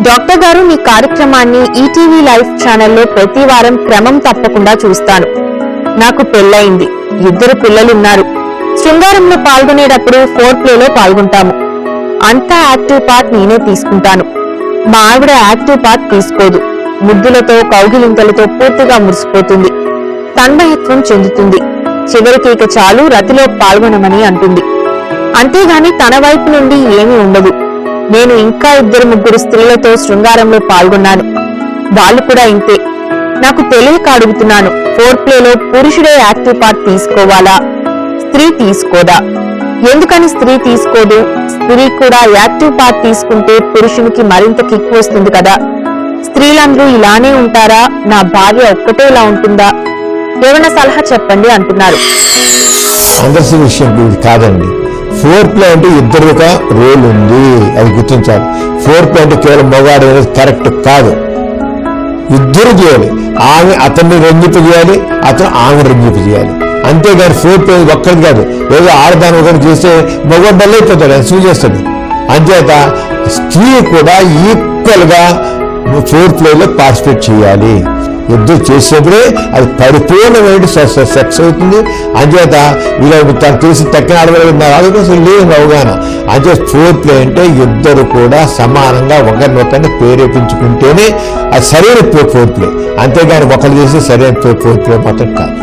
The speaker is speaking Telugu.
డాక్టర్ గారు, మీ కార్యక్రమాన్ని ఈటీవీ లైవ్ ఛానల్లో ప్రతి వారం క్రమం తప్పకుండా చూస్తాను. నాకు పెళ్లయింది, 2 పిల్లలున్నారు. శృంగారంలో పాల్గొనేటప్పుడు ఫోర్ ప్లేలో పాల్గొంటాము. అంతా యాక్టివ్ పార్ట్ నేనే తీసుకుంటాను. మా ఆవిడ యాక్టివ్ పార్ట్ తీసుకోదు. ముద్దులతో కౌగిలింతలతో పూర్తిగా మురిసిపోతుంది, తన్మయత్వం చెందుతుంది. చివరికి ఇక చాలు, రతిలో పాల్గొనమని అంటుంది. అంతేగాని తన వైపు నుండి ఏమీ ఉండదు. నేను ఇంకా 2-3 స్త్రీలతో శృంగారంలో పాల్గొన్నాను. వాళ్ళు కూడా ఇంతే. నాకు తెలియక అడుగుతున్నాను, ఫోర్ ప్లేలో పురుషుడే యాక్టివ్ పార్ట్ తీసుకోవాలా, స్త్రీ తీసుకోదా? ఎందుకని స్త్రీ తీసుకోదు? స్త్రీ కూడా యాక్టివ్ పార్ట్ తీసుకుంటే పురుషునికి మరింత కిక్ వస్తుంది కదా. స్త్రీలందరూ ఇలానే ఉంటారా? నా భార్య ఒక్కటే ఇలా ఉంటుందా? ఏమైనా సలహా చెప్పండి అంటున్నారు. అందరి విషయం ఇది కాదండి. ఫోర్ ప్లే అంటే ఇద్దరుగా రోల్ ఉంది, అది గుర్తించాలి. ఫోర్ ప్లే అంటే కేవలం మగవాడు అనేది కరెక్ట్ కాదు. ఇద్దరు చేయాలి. ఆమె అతన్ని రంజింపజేయాలి, అతను ఆమె రంజింపజేయాలి. అంతేగాని ఫోర్ ప్లే ఒక్కరిది కాదు. ఏదో ఆడదాని ఒకటి చేస్తే మగవాడు డల్ అయిపోతాడు, ఆయన సూ చేస్తాడు. అంచేత స్త్రీ కూడా ఈక్వల్ గా ఫోర్ ప్లేలో పార్టిసిపేట్ చేయాలి. ఇద్దరు చేసేప్పుడే అది పరిపూర్ణమైన సెక్స్ అవుతుంది. అంచేత ఇలా తనకు తెలిసి తక్కిన ఆడవాళ్ళు అసలు లేదు అవగాహన. అంచేత ఫోర్ ప్లే అంటే ఇద్దరు కూడా సమానంగా ఒకరినొకరిని ప్రేరేపించుకుంటేనే అది సరైన ఫోర్ ప్లే. అంతేగాని ఒకరు చేసి సరైన ఫోర్ ప్లే మాత్రం కాదు.